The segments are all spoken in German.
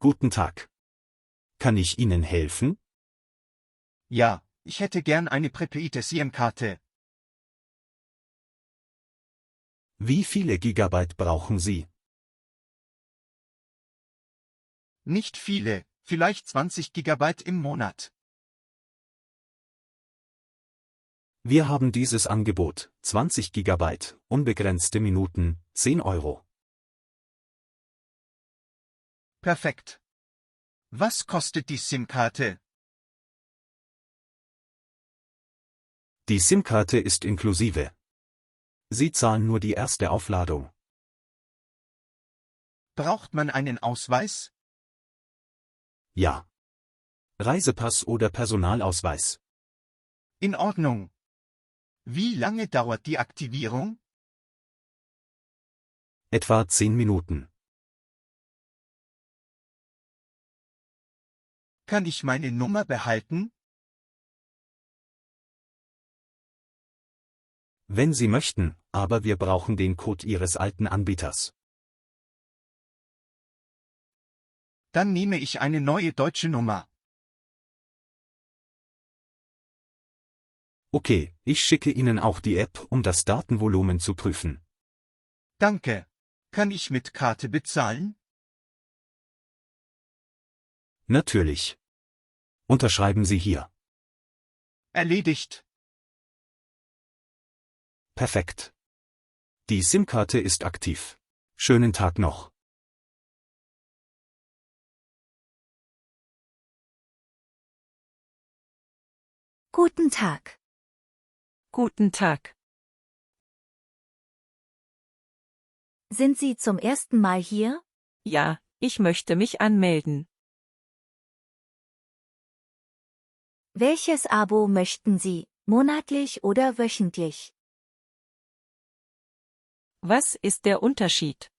Guten Tag. Kann ich Ihnen helfen? Ja, ich hätte gern eine prepaide SIM-Karte. Wie viele Gigabyte brauchen Sie? Nicht viele, vielleicht 20 Gigabyte im Monat. Wir haben dieses Angebot, 20 Gigabyte, unbegrenzte Minuten, 10 Euro. Perfekt. Was kostet die SIM-Karte? Die SIM-Karte ist inklusive. Sie zahlen nur die erste Aufladung. Braucht man einen Ausweis? Ja. Reisepass oder Personalausweis. In Ordnung. Wie lange dauert die Aktivierung? Etwa 10 Minuten. Kann ich meine Nummer behalten? Wenn Sie möchten, aber wir brauchen den Code Ihres alten Anbieters. Dann nehme ich eine neue deutsche Nummer. Okay, ich schicke Ihnen auch die App, um das Datenvolumen zu prüfen. Danke. Kann ich mit Karte bezahlen? Natürlich. Unterschreiben Sie hier. Erledigt. Perfekt. Die SIM-Karte ist aktiv. Schönen Tag noch. Guten Tag. Guten Tag. Sind Sie zum ersten Mal hier? Ja, ich möchte mich anmelden. Welches Abo möchten Sie, monatlich oder wöchentlich? Was ist der Unterschied?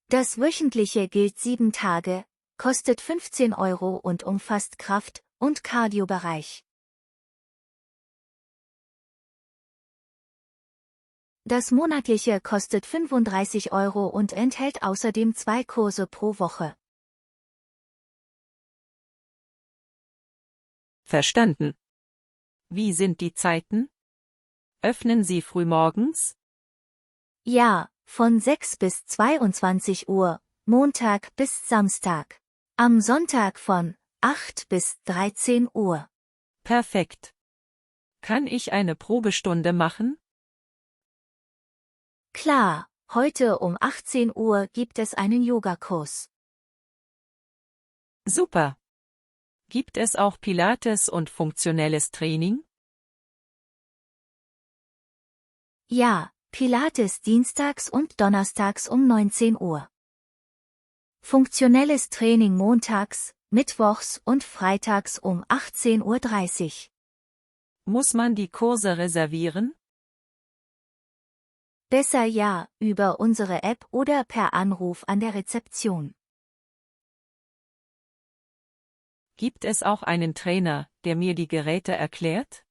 Das wöchentliche gilt 7 Tage, kostet 15 Euro und umfasst Kraft- und Cardio-Bereich. Das monatliche kostet 35 Euro und enthält außerdem 2 Kurse pro Woche. Verstanden. Wie sind die Zeiten? Öffnen Sie frühmorgens? Ja, von 6 bis 22 Uhr, Montag bis Samstag. Am Sonntag von 8 bis 13 Uhr. Perfekt. Kann ich eine Probestunde machen? Klar, heute um 18 Uhr gibt es einen Yogakurs. Super. Gibt es auch Pilates und funktionelles Training? Ja, Pilates dienstags und donnerstags um 19 Uhr. Funktionelles Training montags, mittwochs und freitags um 18:30 Uhr. Muss man die Kurse reservieren? Besser ja, über unsere App oder per Anruf an der Rezeption. Gibt es auch einen Trainer, der mir die Geräte erklärt?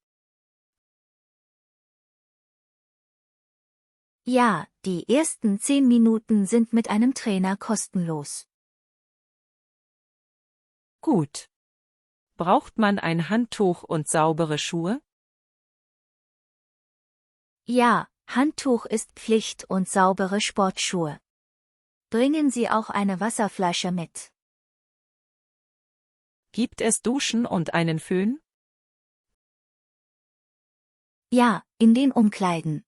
Ja, die ersten 10 Minuten sind mit einem Trainer kostenlos. Gut. Braucht man ein Handtuch und saubere Schuhe? Ja, Handtuch ist Pflicht und saubere Sportschuhe. Bringen Sie auch eine Wasserflasche mit. Gibt es Duschen und einen Föhn? Ja, in den Umkleiden.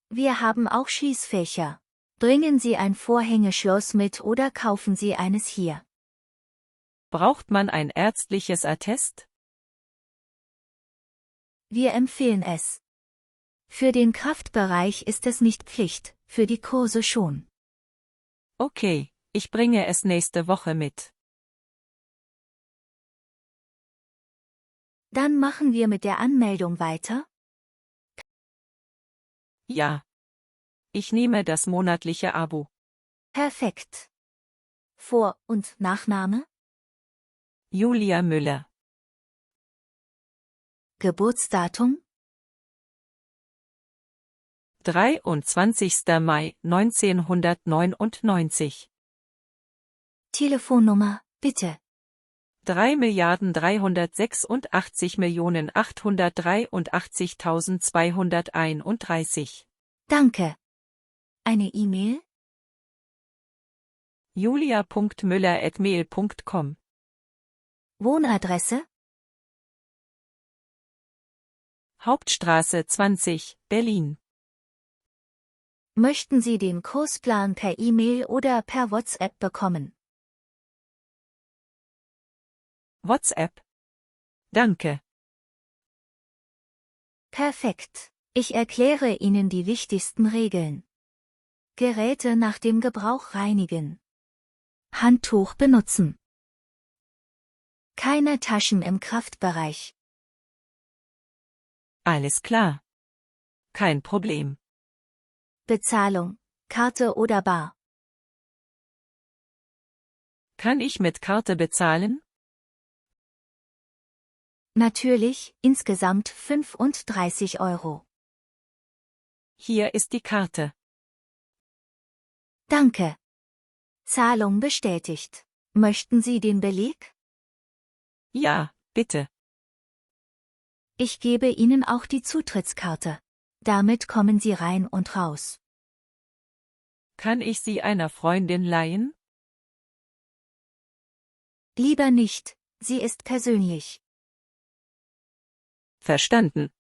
Wir haben auch Schließfächer. Bringen Sie ein Vorhängeschloss mit oder kaufen Sie eines hier. Braucht man ein ärztliches Attest? Wir empfehlen es. Für den Kraftbereich ist es nicht Pflicht, für die Kurse schon. Okay, ich bringe es nächste Woche mit. Dann machen wir mit der Anmeldung weiter. Ja. Ich nehme das monatliche Abo. Perfekt. Vor- und Nachname? Julia Müller. Geburtsdatum? 23. Mai 1999. Telefonnummer, bitte. 3.386.883.231. Danke. Eine E-Mail? julia.müller@mail.com. Wohnadresse? Hauptstraße 20, Berlin. Möchten Sie den Kursplan per E-Mail oder per WhatsApp bekommen? WhatsApp. Danke. Perfekt. Ich erkläre Ihnen die wichtigsten Regeln. Geräte nach dem Gebrauch reinigen. Handtuch benutzen. Keine Taschen im Kraftbereich. Alles klar. Kein Problem. Bezahlung, Karte oder Bar. Kann ich mit Karte bezahlen? Natürlich, insgesamt 35 €. Hier ist die Karte. Danke. Zahlung bestätigt. Möchten Sie den Beleg? Ja, bitte. Ich gebe Ihnen auch die Zutrittskarte. Damit kommen Sie rein und raus. Kann ich sie einer Freundin leihen? Lieber nicht, sie ist persönlich. Verstanden.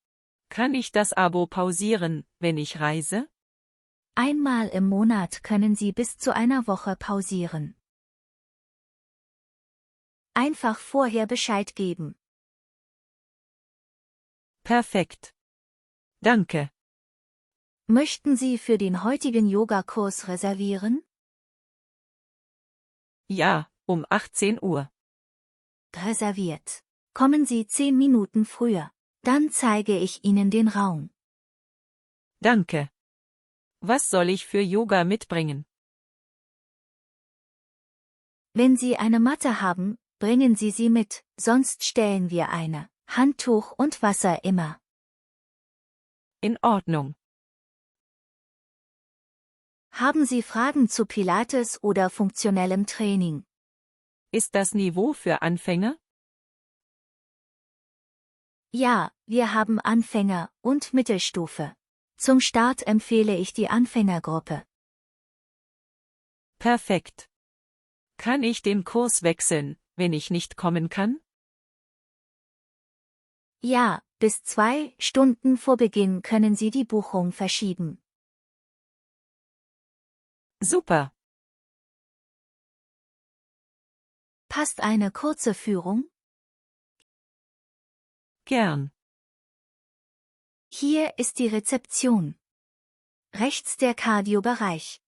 Kann ich das Abo pausieren, wenn ich reise? Einmal im Monat können Sie bis zu einer Woche pausieren. Einfach vorher Bescheid geben. Perfekt. Danke. Möchten Sie für den heutigen Yogakurs reservieren? Ja, um 18 Uhr. Reserviert. Kommen Sie 10 Minuten früher. Dann zeige ich Ihnen den Raum. Danke. Was soll ich für Yoga mitbringen? Wenn Sie eine Matte haben, bringen Sie sie mit, sonst stellen wir eine. Handtuch und Wasser immer. In Ordnung. Haben Sie Fragen zu Pilates oder funktionellem Training? Ist das Niveau für Anfänger? Ja, wir haben Anfänger und Mittelstufe. Zum Start empfehle ich die Anfängergruppe. Perfekt. Kann ich den Kurs wechseln, wenn ich nicht kommen kann? Ja, bis 2 Stunden vor Beginn können Sie die Buchung verschieben. Super. Passt eine kurze Führung? Gern. Hier ist die Rezeption. Rechts der Cardio-Bereich.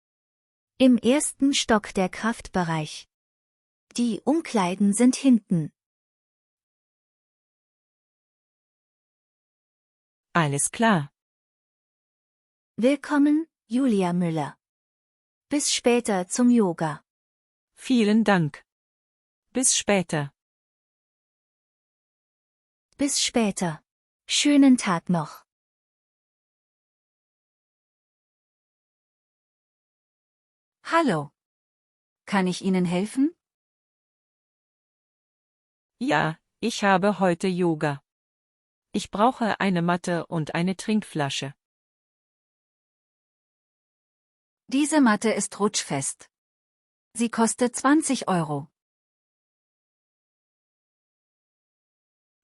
Im ersten Stock der Kraftbereich. Die Umkleiden sind hinten. Alles klar. Willkommen, Julia Müller. Bis später zum Yoga. Vielen Dank. Bis später. Bis später. Schönen Tag noch. Hallo. Kann ich Ihnen helfen? Ja, ich habe heute Yoga. Ich brauche eine Matte und eine Trinkflasche. Diese Matte ist rutschfest. Sie kostet 20 €.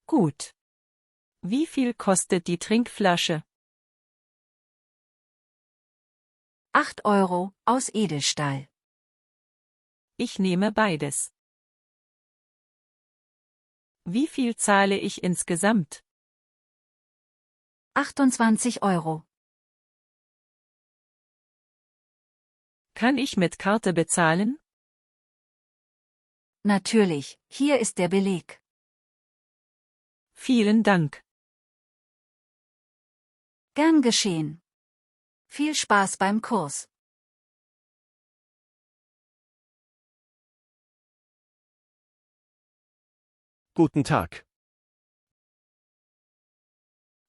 Gut. Wie viel kostet die Trinkflasche? 8 € aus Edelstahl. Ich nehme beides. Wie viel zahle ich insgesamt? 28 €. Kann ich mit Karte bezahlen? Natürlich, hier ist der Beleg. Vielen Dank. Gern geschehen. Viel Spaß beim Kurs. Guten Tag.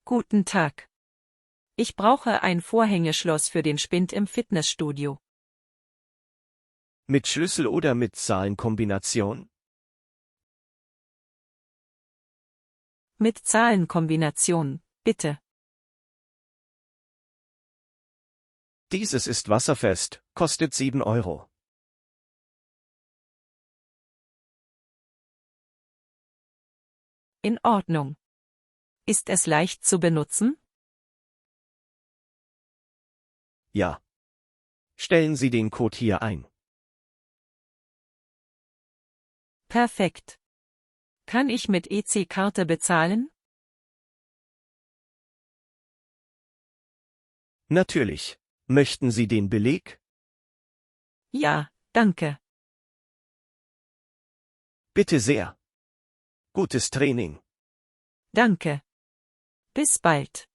Guten Tag. Ich brauche ein Vorhängeschloss für den Spind im Fitnessstudio. Mit Schlüssel oder mit Zahlenkombination? Mit Zahlenkombination, bitte. Dieses ist wasserfest, kostet 7 Euro. In Ordnung. Ist es leicht zu benutzen? Ja. Stellen Sie den Code hier ein. Perfekt. Kann ich mit EC-Karte bezahlen? Natürlich. Möchten Sie den Beleg? Ja, danke. Bitte sehr. Gutes Training. Danke. Bis bald.